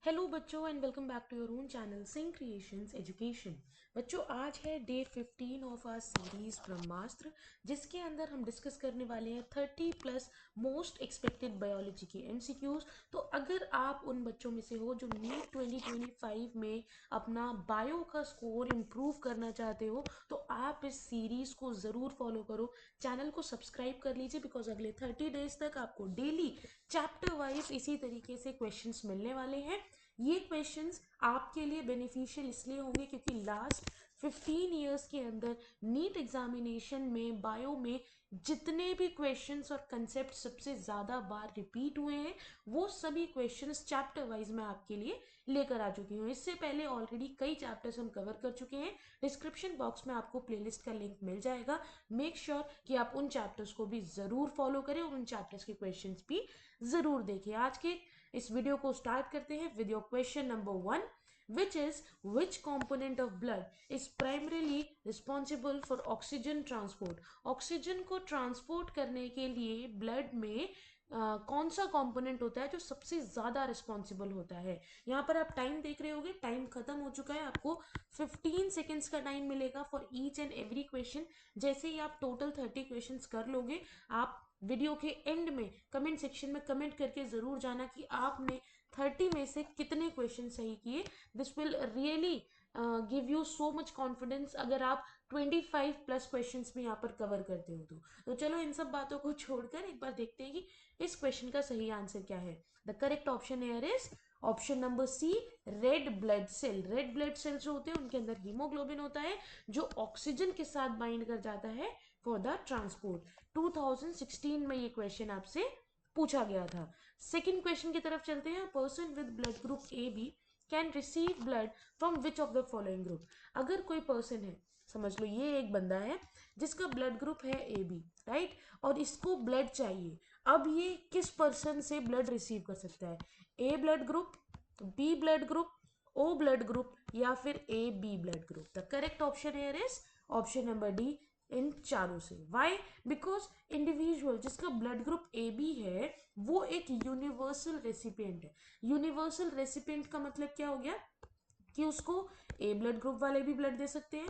Hello बच्चों and welcome back to your own channel Singh creations education. बच्चों आज है day 15 of our series Brahmastra, जिसके अंदर हम डिस्कस करने वाले हैं 30+ मोस्ट एक्सपेक्टेड बायोलॉजी के एमसीक्यूज। तो अगर आप उन बच्चों में से हो जो नीट 2025 में अपना बायो का स्कोर इम्प्रूव करना चाहते हो, तो आप इस सीरीज को ज़रूर फॉलो करो। चैनल को सब्सक्राइब कर लीजिए बिकॉज अगले 30 डेज तक आपको डेली चैप्टर वाइज इसी तरीके से क्वेश्चंस मिलने वाले हैं। ये क्वेश्चंस आपके लिए बेनिफिशियल इसलिए होंगे क्योंकि लास्ट 15 इयर्स के अंदर नीट एग्जामिनेशन में बायो में जितने भी क्वेश्चंस और कंसेप्ट सबसे ज़्यादा बार रिपीट हुए हैं, वो सभी क्वेश्चंस चैप्टर वाइज मैं आपके लिए लेकर आ चुकी हूँ। इससे पहले ऑलरेडी कई चैप्टर्स हम कवर कर चुके हैं। डिस्क्रिप्शन बॉक्स में आपको प्लेलिस्ट का लिंक मिल जाएगा। मेक श्योर कि आप उन चैप्टर्स को भी ज़रूर फॉलो करें और उन चैप्टर्स के क्वेश्चंस भी ज़रूर देखें। आज के इस वीडियो को स्टार्ट करते हैं with your question number 1, which component of blood is primarily responsible for oxygen transport। Oxygen को ट्रांसपोर्ट करने के लिए ब्लड में कौन सा कंपोनेंट होता है जो सबसे ज्यादा रिस्पॉन्सिबल होता है। यहाँ पर आप टाइम देख रहे होगे, टाइम खत्म हो चुका है। आपको 15 सेकेंड्स का टाइम मिलेगा for each and every question. जैसे ही आप टोटल 30 क्वेश्चंस कर लोगे, आप वीडियो के एंड में कमेंट सेक्शन में कमेंट करके जरूर जाना कि आपने 30 में से कितने क्वेश्चन सही किए। This will really give you so much confidence अगर आप 25+ क्वेश्चंस भी यहाँ पर कवर करते हो। तो चलो इन सब बातों को छोड़कर एक बार देखते हैं कि इस क्वेश्चन का सही आंसर क्या है। The correct option here is option number C, red blood cell. Red blood cell जो होते हैं उनके अंदर हीमोग्लोबिन होता है जो ऑक्सीजन के साथ बाइंड कर जाता है फॉर द ट्रांसपोर्ट। 2016 में ये क्वेश्चन आपसे पूछा गया था। सेकेंड क्वेश्चन की तरफ चलते हैं। Person with blood group A B can receive blood from which of the following group. अगर कोई पर्सन है, समझ लो ये एक बंदा है जिसका ब्लड ग्रुप है ए बी, राइट, और इसको ब्लड चाहिए। अब ये किस पर्सन से ब्लड रिसीव कर सकता है? A blood group, B blood group, O blood group या फिर A B blood group. The correct option here is option number D, इन चारों से। वाई? बिकॉज इंडिविजुअल जिसका ब्लड ग्रुप ए बी है वो एक यूनिवर्सल रेसिपिएंट है। यूनिवर्सल रेसिपिएंट का मतलब क्या हो गया कि उसको ए ब्लड ग्रुप वाले भी ब्लड दे सकते हैं,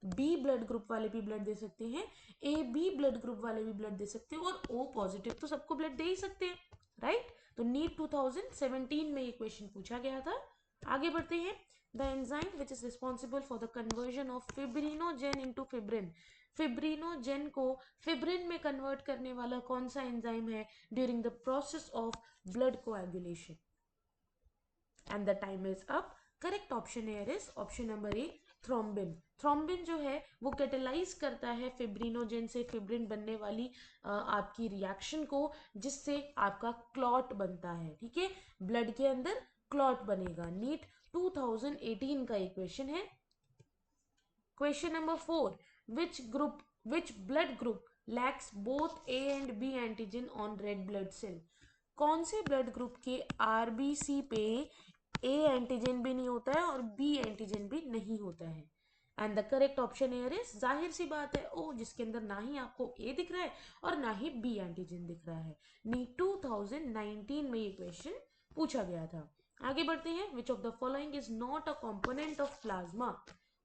बी ब्लड ग्रुप वाले भी ब्लड दे सकते हैं, ए बी ब्लड ग्रुप वाले भी ब्लड दे सकते हैं और ओ पॉजिटिव तो सबको ब्लड दे ही सकते हैं, राइट। तो नीट 2017 में ये क्वेश्चन पूछा गया था। आगे बढ़ते हैं। The enzyme which is responsible for the conversion of fibrinogen into fibrin. Fibrinogen को फिब्रिन में कन्वर्ट करने वाला कौन सा एंजाइम है during the process of blood coagulation? And the time is up. Correct option here is option number A, thrombin. Thrombin जो है वो कैटेलाइज करता है फिब्रिनोजेन से फिब्रिन बनने वाली आपकी रिएक्शन को, जिससे आपका क्लॉट बनता है। ठीक है, ब्लड के अंदर क्लॉट बनेगा। नीट 2018 का एक क्वेश्चन है। Question number 4, which blood group lacks both A and B antigen on red blood cell. कौन से ब्लड ग्रुप के आरबीसी पे ए एंटीजन भी नहीं होता है और बी एंटीजन भी नहीं होता है? And the correct option here is, जाहिर सी बात है, ओ जिसके अंदर ना ही आपको ए दिख रहा है और ना ही बी एंटीजन दिख रहा है। नीट 2019 में ये क्वेश्चन पूछा गया था। आगे बढ़ते हैं। विच of the following is not a component of plasma.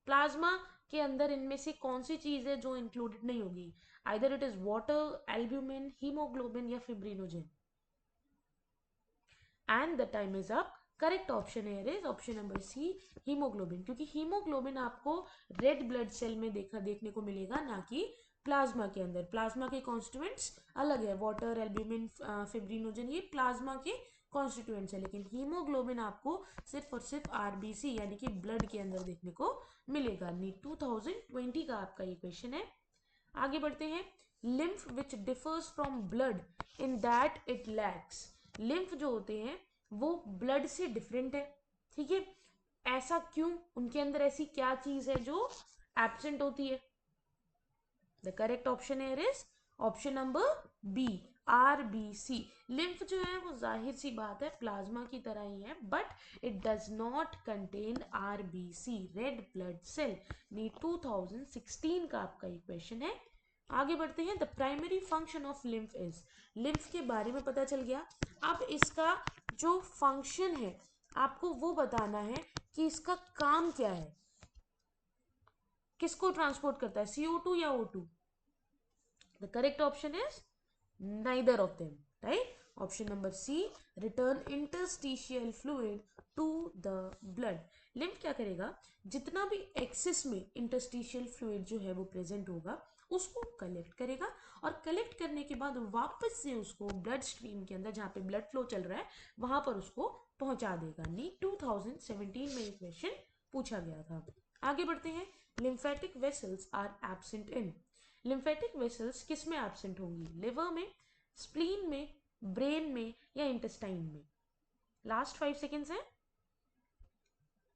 Plasma के अंदर इनमें से कौन सी चीज है जो इंक्लूडेड नहीं होगी? Either it is water, albumin, haemoglobin या fibrinogen. And the time is up. Correct option here is option number C, haemoglobin, क्योंकि हीमोग्लोबिन आपको रेड ब्लड सेल में देखने को मिलेगा, ना कि प्लाज्मा के अंदर। प्लाज्मा के कॉन्स्टिट्यूएंट्स अलग है, वाटर, एल्ब्यूमिन, फिब्रिनोजन, ये प्लाज्मा के कॉन्स्टिट्यूएंट्स है, लेकिन हीमोग्लोबिन आपको सिर्फ और सिर्फ आरबीसी यानी कि ब्लड के अंदर देखने को मिलेगा। नीट 2020 का आपका ये क्वेश्चन है। आगे बढ़ते हैं। Lymph which differs from blood in that it lacks. Lymph जो होते हैं वो ब्लड से डिफरेंट है, ठीक है। ऐसा क्यों? उनके अंदर ऐसी क्या चीज है जो एब्सेंट होती है? The correct option here is option number B, RBC. Lymph जो है वो जाहिर सी बात है प्लाज्मा की तरह ही है, but it does not contain RBC, red blood cell. NEET 2016 का आपका ये क्वेश्चन है। आगे बढ़ते हैं। The primary function of lymph is. Lymph के बारे में पता चल गया। अब इसका जो फंक्शन है आपको वो बताना है कि इसका काम क्या है, किसको ट्रांसपोर्ट करता है, CO2 या O2? The correct option is neither of them, right? Option number C, return interstitial fluid to the blood. lymph क्या करेगा, जितना भी एक्सेस में इंटरस्टिशियल फ्लूइड जो है वो प्रेजेंट होगा उसको कलेक्ट करेगा, और कलेक्ट करने के बाद वापस से उसको ब्लड स्ट्रीम के अंदर जहाँ पे ब्लड फ्लो चल रहा है वहां पर उसको पहुंचा देगा। नीट 2017 में ये क्वेश्चन पूछा गया था। आगे बढ़ते हैं। Lymphatic vessels are absent in. Lymphatic vessels किस में एब्सेंट होंगी, लिवर में, स्प्लीन में, ब्रेन में या इंटेस्टाइन में? लास्ट 5 सेकेंड्स है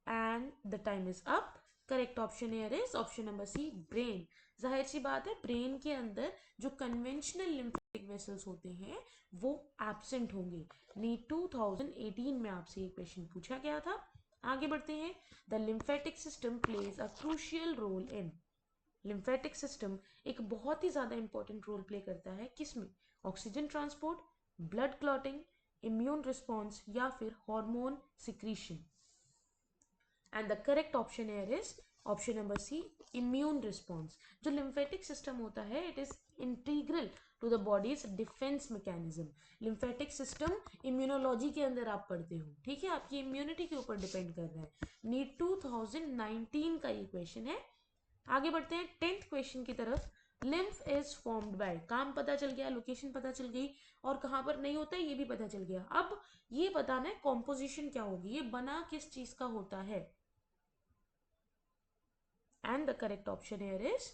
and the time is up. Correct option here is option number C, brain. जाहिर सी बात है ब्रेन के अंदर जो कन्वेंशनल लिम्फेटिक वेसल्स होते हैं वो एब्सेंट होंगे। नीट 2018 में आपसे ये क्वेश्चन पूछा गया था। आगे बढ़ते हैं। The lymphatic system plays a crucial role in. Lymphatic system एक बहुत ही ज्यादा इंपॉर्टेंट रोल प्ले करता है किसमें, oxygen transport, blood clotting, immune response या फिर hormone secretion? And the correct option here is option number C, immune response. जो lymphatic system होता है it is integral to the body's defence mechanism. Lymphatic system immunology के अंदर आप पढ़ते हो, ठीक है, आपकी इम्यूनिटी के ऊपर डिपेंड कर रहा है। नीट 2019 का ये क्वेश्चन है। आगे बढ़ते हैं 10th क्वेश्चन की तरफ। लिम्फ इज फॉर्म्ड बाय, काम पता चल गया, लोकेशन पता चल गई, और कहां पर नहीं होता है ये भी पता चल गया। अब ये बताना है कॉम्पोजिशन क्या होगी, ये बना किस चीज का होता है? And the correct option here is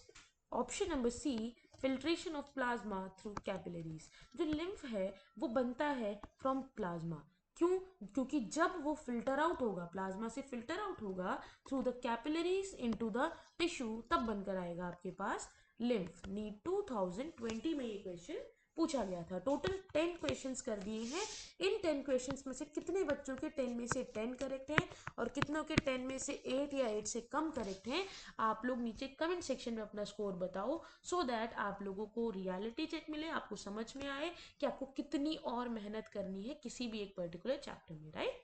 option number C, filtration of plasma through capillaries. जो लिम्फ है वो बनता है फ्रॉम प्लाज्मा। क्यों? क्योंकि जब वो फिल्टर आउट होगा, प्लाज्मा से फिल्टर आउट होगा through the capillaries into the tissue, तब बनकर आएगा आपके पास लिम्फ। नीट 2020 में ये क्वेश्चन पूछा गया था। टोटल 10 क्वेश्चंस कर दिए हैं। इन 10 क्वेश्चंस में से कितने बच्चों के 10 में से 10 करेक्ट हैं और कितनों के 10 में से 8 या 8 से कम करेक्ट हैं, आप लोग नीचे कमेंट सेक्शन में अपना स्कोर बताओ, सो दैट आप लोगों को रियलिटी चेक मिले, आपको समझ में आए कि आपको कितनी और मेहनत करनी है किसी भी एक पर्टिकुलर चैप्टर में, राइट?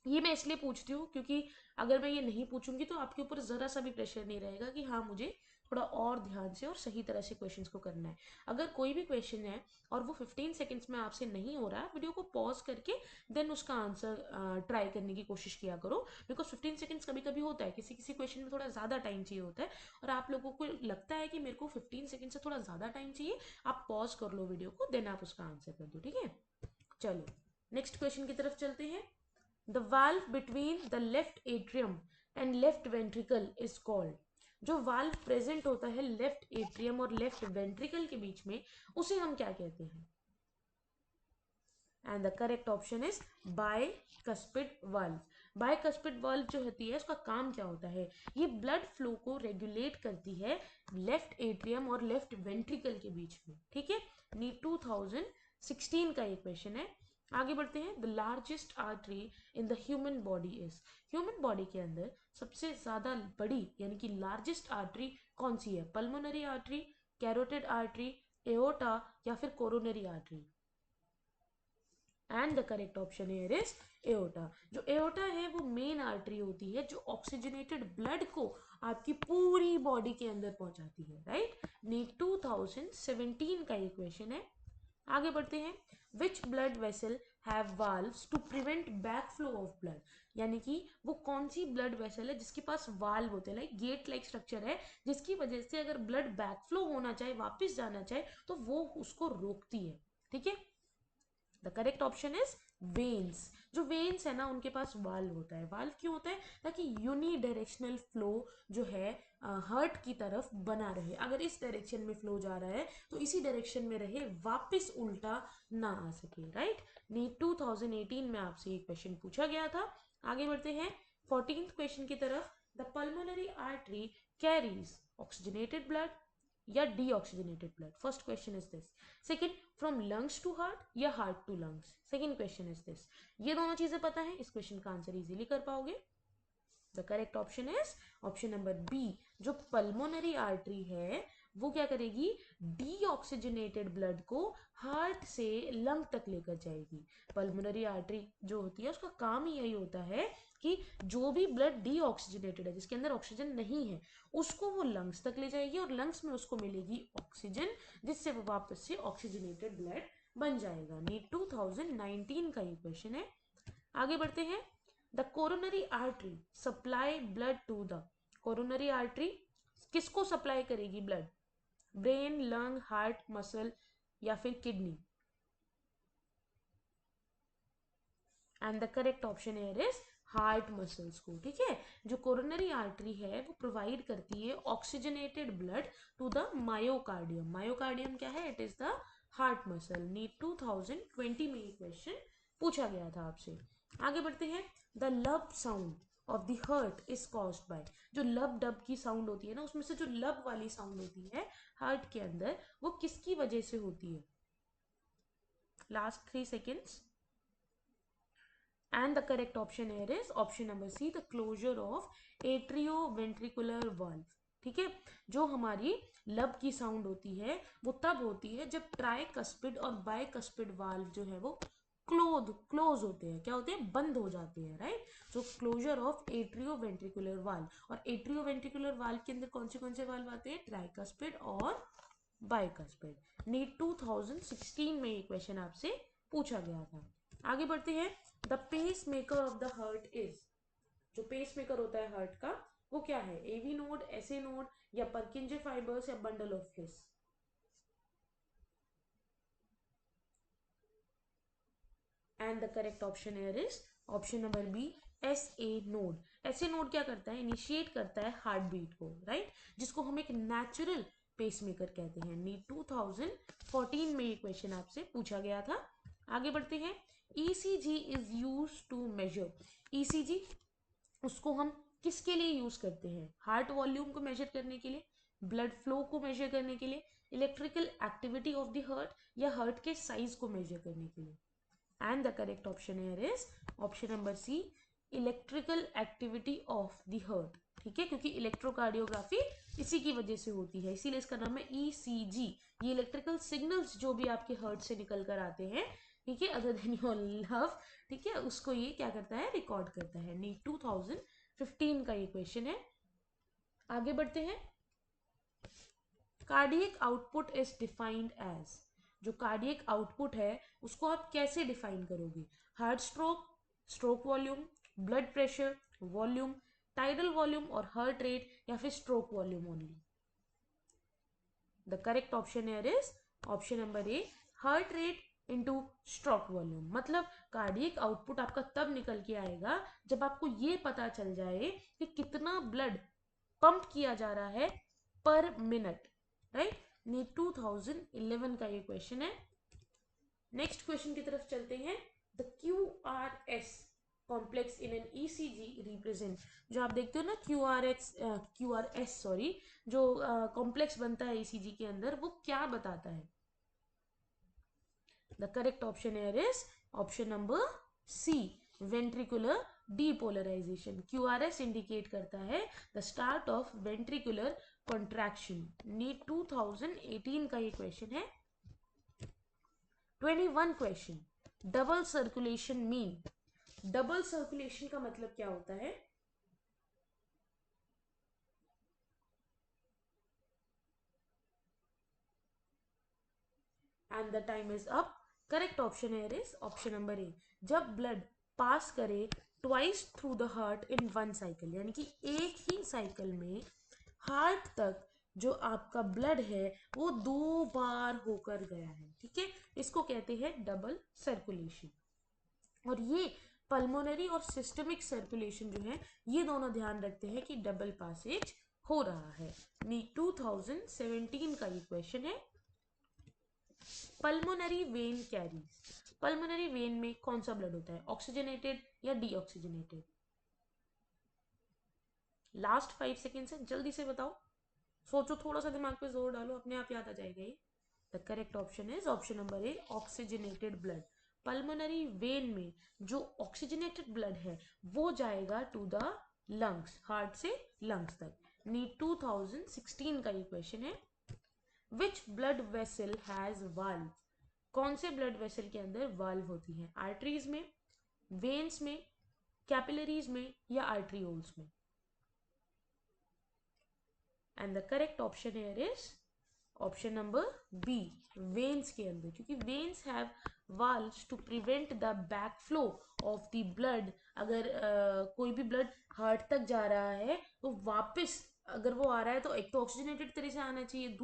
ये मैं इसलिए पूछती हूँ क्योंकि अगर मैं ये नहीं पूछूंगी तो आपके ऊपर जरा सा भी प्रेशर नहीं रहेगा कि हाँ मुझे थोड़ा और ध्यान से और सही तरह से क्वेश्चंस को करना है। अगर कोई भी क्वेश्चन है और वो 15 सेकंड्स में आपसे नहीं हो रहा है, वीडियो को पॉज करके देन उसका आंसर ट्राई करने की कोशिश किया करो, बिकॉज 15 सेकंड्स कभी कभी होता है, किसी किसी क्वेश्चन में थोड़ा ज़्यादा टाइम चाहिए होता है, और आप लोगों को लगता है कि मेरे को 15 सेकंड से थोड़ा ज़्यादा टाइम चाहिए, आप पॉज कर लो वीडियो को, देन आप उसका आंसर कर दो, ठीक है? चलो नेक्स्ट क्वेश्चन की तरफ चलते हैं। The valve between the left atrium and left ventricle is called। जो वाल्व प्रेजेंट होता है लेफ्ट एट्रियम और लेफ्ट वेंट्रिकल के बीच में, उसे हम क्या कहते हैं? And the correct option is bicuspid valve. Bicuspid valve जो होती है उसका काम क्या होता है? ये ब्लड फ्लो को रेगुलेट करती है लेफ्ट एट्रियम और लेफ्ट वेंट्रिकल के बीच में, ठीक है? नीट 2016 का ये क्वेश्चन है। आगे बढ़ते हैं। The largest artery in the human body is. Human body के अंदर सबसे ज्यादा बड़ी यानी कि लार्जेस्ट आर्टरी कौन सी है? Pulmonary artery, carotid artery, aorta या फिर coronary artery? And the correct option here is aorta. जो एओर्टा है वो मेन आर्टरी होती है जो ऑक्सीजनेटेड ब्लड को आपकी पूरी बॉडी के अंदर पहुंचाती है, राइट? नीट 2017 का ये क्वेश्चन है। आगे बढ़ते हैं। Which blood vessel have valves to prevent back flow of blood. यानी कि वो कौन सी ब्लड वेसल है जिसके पास वाल्व होते हैं, लाइक गेट लाइक स्ट्रक्चर है, जिसकी वजह से अगर ब्लड बैक फ्लो होना चाहे, वापस जाना चाहे, तो वो उसको रोकती है, ठीक है? The correct option is veins. जो वेन्स है ना उनके पास वाल्व होता है। वाल्व क्यों होता है? ताकि यूनी डायरेक्शनल फ्लो जो है हार्ट की तरफ बना रहे। अगर इस डायरेक्शन में फ्लो जा रहा है तो इसी डायरेक्शन में रहे, वापस उल्टा ना आ सके, राइट? नीट 2018 में आपसे ये क्वेश्चन पूछा गया था। आगे बढ़ते हैं 14th क्वेश्चन की तरफ। The pulmonary artery carries oxygenated blood या deoxygenated blood? First question is this. Second, from lungs to heart या heart to lungs? Second question is this. ये दोनों चीजें पता है, इस क्वेश्चन का आंसर इजीली कर पाओगे। The correct option is option number B. जो पल्मोनरी आर्टरी है वो क्या करेगी, डीऑक्सीजनेटेड ब्लड को हार्ट से लंग तक लेकर जाएगी। पल्मोनरी आर्टरी जो होती है उसका काम ही यही होता है कि जो भी ब्लड डीऑक्सीजनेटेड है, जिसके अंदर ऑक्सीजन नहीं है, उसको वो लंग्स तक ले जाएगी और लंग्स में उसको मिलेगी ऑक्सीजन, जिससे वो वापस से ऑक्सीजनेटेड ब्लड बन जाएगा। नीट 2019 का ये क्वेश्चन है। आगे बढ़ते हैं। The coronary artery supply blood to the, coronary artery किसको सप्लाई करेगी blood, brain, lung, heart, muscle या फिर kidney. And the correct option here is heart muscles को। ठीक है, जो कोरोनरी आर्टरी है वो प्रोवाइड करती है oxygenated blood to the myocardium. Myocardium क्या है, it is the heart muscle. NEET 2020 में ये क्वेश्चन पूछा गया था आपसे। आगे बढ़ते हैं। द लब sound of the heart is caused bye, जो लब डब की साउंड होती है ना, उसमें से जो लब वाली साउंड होती है हार्ट के अंदर, वो किसकी वजह से होती है। Last 3 seconds. And the correct option here is option number C, the closure of atrioventricular valve। ठीक है, जो हमारी लब की साउंड होती है वो तब होती है जब ट्राइकस्पिड और बाइकस्पिड वाल्व जो है वो क्लोज होते हैं, क्या होते हैं, बंद हो जाते हैं, right. So closure of atrioventricular valve, और एट्रियोवेंट्रिकुलर वाल्व के अंदर कौन से वाल्व आते हैं, ट्राइकस्पिड और बाइकस्पिड। नीट 2016 में ये क्वेश्चन आपसे पूछा गया था। आगे बढ़ते हैं। The pacemaker of the heart is, जो पेस मेकर होता है हार्ट का वो क्या है, एवी नोड, एसए नोड या पर्किंजे फाइबर्स या bundle of His. And the correct option here is option number B, SA node. SA node क्या करता है, इनिशिएट करता है हार्ट बीट को, राइट, जिसको हम एक नेचुरल पेसमेकर कहते हैं। नीट 2014 में ये क्वेश्चन आपसे पूछा गया था। आगे बढ़ते हैं। ECG is use to measure, ECG उसको हम किसके लिए यूज करते हैं, हार्ट वॉल्यूम को मेजर करने के लिए, ब्लड फ्लो को मेजर करने के लिए, electrical activity of the heart या हार्ट के साइज को मेजर करने के लिए। And the correct option here is option number C, electrical activity of the heart. ठीक है, क्योंकि इलेक्ट्रोकार्डियोग्राफी इसी की वजह से होती है, इसीलिए इसका नाम है ईसीजी। ये इलेक्ट्रिकल सिग्नल्स जो भी आपके हार्ट से निकल कर आते हैं, ठीक है, अदर देन योर लव, ठीक है, उसको ये क्या करता है, रिकॉर्ड करता है। नीट 2015 का ये क्वेश्चन है। आगे बढ़ते हैं। Cardiac output is defined as, जो कार्डियक आउटपुट है उसको आप कैसे डिफाइन करोगे, heart stroke, stroke volume, blood pressure, volume, tidal volume और हार्ट रेट या फिर stroke volume only. The correct option here is option number A, heart rate into stroke volume. मतलब कार्डियक आउटपुट आपका तब निकल के आएगा जब आपको ये पता चल जाए कि कितना ब्लड पंप किया जा रहा है पर मिनट, राइट। नीट 2011 का ये क्वेश्चन है। नेक्स्ट क्वेश्चन की तरफ चलते हैं। The QRS complex in an ECG represent, जो आप देखते हो ना QRS सॉरी, जो कॉम्प्लेक्स बनता है ECG के अंदर, वो क्या बताता है। The correct option here is option number C, ventricular depolarization. QRS indicate करता है the start of ventricular contraction. NEET 2018 का ये क्वेश्चन है। 21 question, double circulation mean, double circulation का मतलब क्या होता है। And the time is up. Correct option here is option number A, जब ब्लड पास करे twice through the heart in one cycle, यानी कि एक ही साइकिल में हार्ट तक जो आपका ब्लड है वो 2 बार होकर गया है, ठीक है, इसको कहते हैं डबल सर्कुलेशन। और ये पल्मोनरी और सिस्टमिक सर्कुलेशन जो है ये दोनों ध्यान रखते हैं कि डबल पासेज हो रहा है। नीट 2017 का ये क्वेश्चन है। Pulmonary vein carries, pulmonary vein में कौन सा ब्लड होता है, ऑक्सीजनेटेड या डीऑक्सीजनेटेड। लास्ट 5 सेकेंड है, जल्दी से बताओ, सोचो, थोड़ा सा दिमाग पे जोर डालो, अपने आप याद आ जाएगा ये। The correct option is option number A, oxygenated blood. Pulmonary vein में जो ऑक्सीजनेटेड ब्लड है वो जाएगा टू द लंग्स, हार्ट से लंग्स तक। नीट 2016 का ये क्वेश्चन है। विच ब्लड वेसल हैज वाल्व, कौन से ब्लड वेसल के अंदर वाल्व होती है, आर्टरीज में, वेन्स में, कैपिलरीज में या आर्ट्रियोल्स में। And the correct option here is option number B, veins के अंदर, क्योंकि veins have valves to prevent the back flow of the blood. अगर कोई भी ब्लड हार्ट तक जा रहा है तो वापस अगर वो आ रहा है तो एक तो ऑक्सीजनेटेड तरह से आना चाहिए,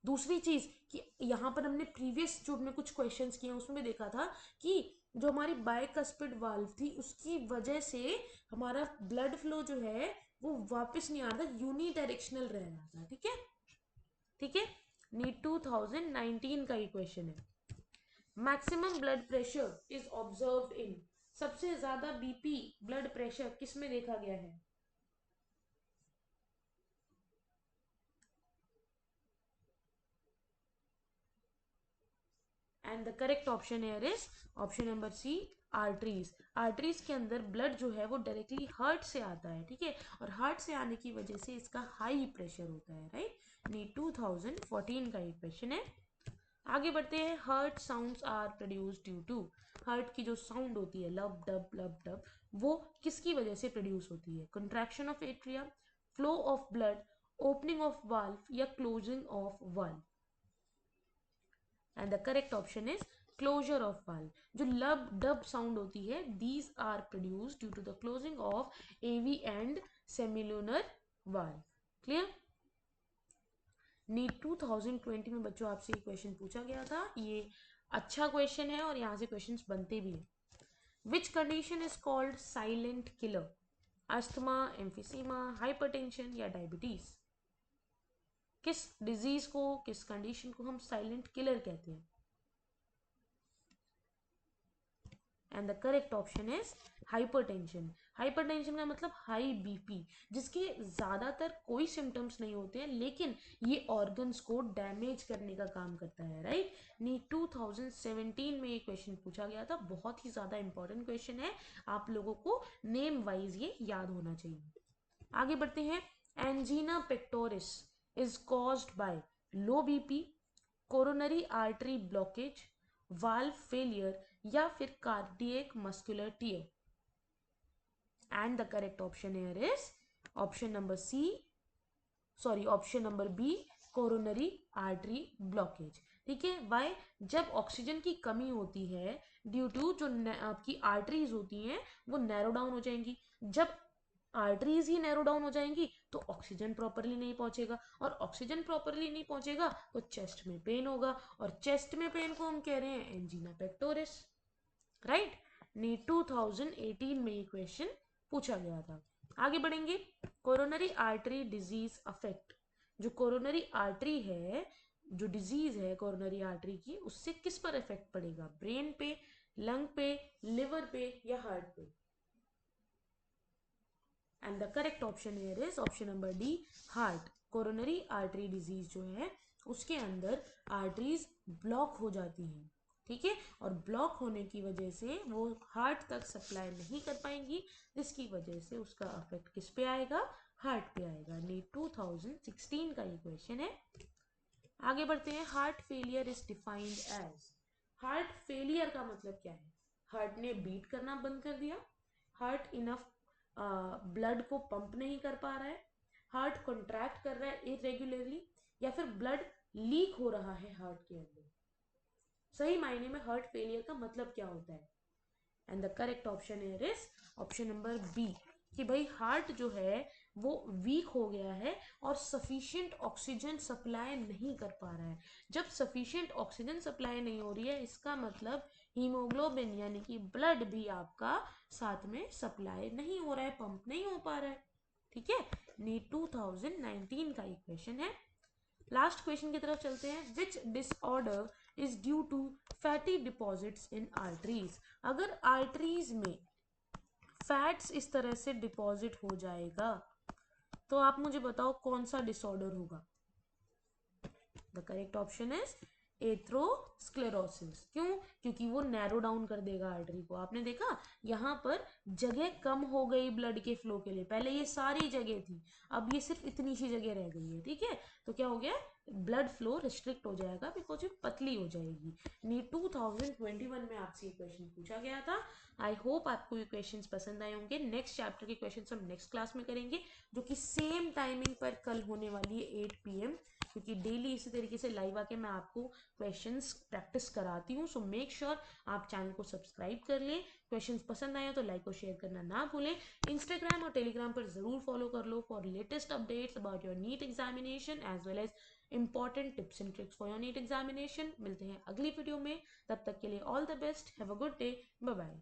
दूसरी चीज कि यहाँ पर हमने प्रीवियस जो हमने कुछ क्वेश्चंस किए उसमें भी देखा था कि जो हमारी बाइकस्पिड वाल्व थी उसकी वजह से हमारा ब्लड फ्लो जो है वो वापस नहीं आ रहा था, यूनी डायरेक्शनल रह रहा था। ठीक है, ठीक है। नीट 2019 का ये क्वेश्चन है। Maximum blood pressure is observed in, सबसे ज्यादा बीपी ब्लड प्रेशर किस में देखा गया है? And the correct option here is option number C, arteries. Arteries के अंदर ब्लड जो है वो डायरेक्टली हार्ट से आता है, ठीक है, और हार्ट से आने की वजह से इसका हाई प्रेशर होता है, राइट। नीट 2014 का ये क्वेश्चन है। आगे बढ़ते हैं। Heart sounds are produced due to, heart की जो साउंड होती है लब डब वो किसकी वजह से प्रोड्यूस होती है? Contraction of atria, flow of blood, opening of valve या closing of valve. And the correct option is closure of valve. जो लब डब साउंड होती है these are produced due to the closing of AV and semilunar valve. Clear? NEET 2020 में बच्चों आपसे ये question पूछा गया था, ये अच्छा क्वेश्चन है और यहाँ से क्वेश्चंस बनते भी हैं। Which condition is called silent killer? Asthma, emphysema, hypertension या डायबिटीज? किस डिजीज को, किस कंडीशन को हम साइलेंट किलर कहते हैं? And the correct option is hypertension. Hypertension का मतलब हाई बीपी, जिसके ज्यादातर कोई सिम्टम्स नहीं होते हैं लेकिन ये ऑर्गन्स को डैमेज करने का काम करता है, राइट। नीट 2017 में ये क्वेश्चन पूछा गया था, बहुत ही ज्यादा इंपॉर्टेंट क्वेश्चन है, आप लोगों को नेम वाइज ये याद होना चाहिए। आगे बढ़ते हैं। Angina pectoris is caused by low BP, coronary artery blockage, valve failure या फिर cardiac muscular tear. And the correct option here is option number C, sorry option number B, coronary artery blockage. ठीक है, Y? जब oxygen की कमी होती है due to जो आपकी आर्टरीज होती हैं वो नैरो डाउन हो जाएंगी। जब आर्टरीज ही नैरो डाउन हो जाएंगी तो ऑक्सीजन प्रॉपरली नहीं पहुंचेगा, और ऑक्सीजन प्रॉपरली नहीं पहुंचेगा तो चेस्ट में पेन होगा, और चेस्ट में पेन को हम कह रहे हैं एंजीना पेक्टोरिस, राइट। नीट 2018 में ये क्वेश्चन पूछा गया था। आगे बढ़ेंगे। कोरोनरी आर्टरी डिजीज अफेक्ट, जो कोरोनरी आर्टरी है, जो डिजीज है कोरोनरी आर्टरी की, उससे किस पर इफेक्ट पड़ेगा? ब्रेन पे, लंग पे, लिवर पे या हार्ट पे? And the correct option here is option number D, heart. Coronary artery disease जो है उसके अंदर आर्टरीज ब्लॉक हो जाती हैं, ठीक है, और ब्लॉक होने की वजह से वो हार्ट तक सप्लाई नहीं कर पाएंगी, जिसकी वजह से उसका इफेक्ट किस पे आएगा? हार्ट पे आएगा। नीट 2016 का ये क्वेश्चन है। आगे बढ़ते हैं। Heart failure is defined as, heart failure का मतलब क्या है? हार्ट ने बीट करना बंद कर दिया, हार्ट इनफ ब्लड को पंप नहीं कर पा रहा है, हार्ट कॉन्ट्रैक्ट कर रहा है इरेगुलरली, या फिर ब्लड लीक हो रहा है हार्ट के अंदर। सही मायने में हार्ट फेलियर का मतलब क्या होता है? And the correct option here is option number B, कि भाई हार्ट जो है वो वीक हो गया है और सफिशिएंट ऑक्सीजन सप्लाई नहीं कर पा रहा है। जब सफिशिएंट ऑक्सीजन सप्लाई नहीं हो रही है इसका मतलब हीमोग्लोबिन यानी कि ब्लड भी आपका साथ में सप्लाई नहीं हो रहा है, पंप नहीं हो पा रहा है, ठीक है। नीट 2019 का ये क्वेश्चन है। लास्ट क्वेश्चन की तरफ चलते हैं। Which disorder is due to fatty deposits in arteries? अगर आर्टरीज में फैट्स इस तरह से डिपॉजिट हो जाएगा तो आप मुझे बताओ कौन सा डिसऑर्डर होगा? The correct option is atherosclerosis. क्यों? क्योंकि वो नैरो डाउन कर देगा आर्टरी को। आपने देखा यहाँ पर जगह कम हो गई ब्लड के फ्लो के लिए, पहले ये सारी जगह थी, अब ये सिर्फ इतनी सी जगह रह गई है, ठीक है। तो क्या हो गया, ब्लड फ्लो रिस्ट्रिक्ट हो जाएगा बिकॉज ये पतली हो जाएगी। 2021 में आपसे ये क्वेश्चन पूछा गया था। आई होप आपको ये क्वेश्चंस पसंद आए होंगे। नेक्स्ट चैप्टर के क्वेश्चंस हम नेक्स्ट क्लास में करेंगे, जो कि सेम टाइमिंग पर कल होने वाली है 8 PM, क्योंकि डेली इसी तरीके से लाइव आके मैं आपको क्वेश्चंस प्रैक्टिस कराती हूँ। सो मेक श्योर आप चैनल को सब्सक्राइब कर लें। क्वेश्चंस पसंद आए तो लाइक और शेयर करना ना भूलें। इंस्टाग्राम और टेलीग्राम पर जरूर फॉलो कर लो for latest updates about your NEET examination as well as important tips and tricks for your NEET examination. मिलते हैं अगली वीडियो में, तब तक के लिए all the best, have a good day, bye bye.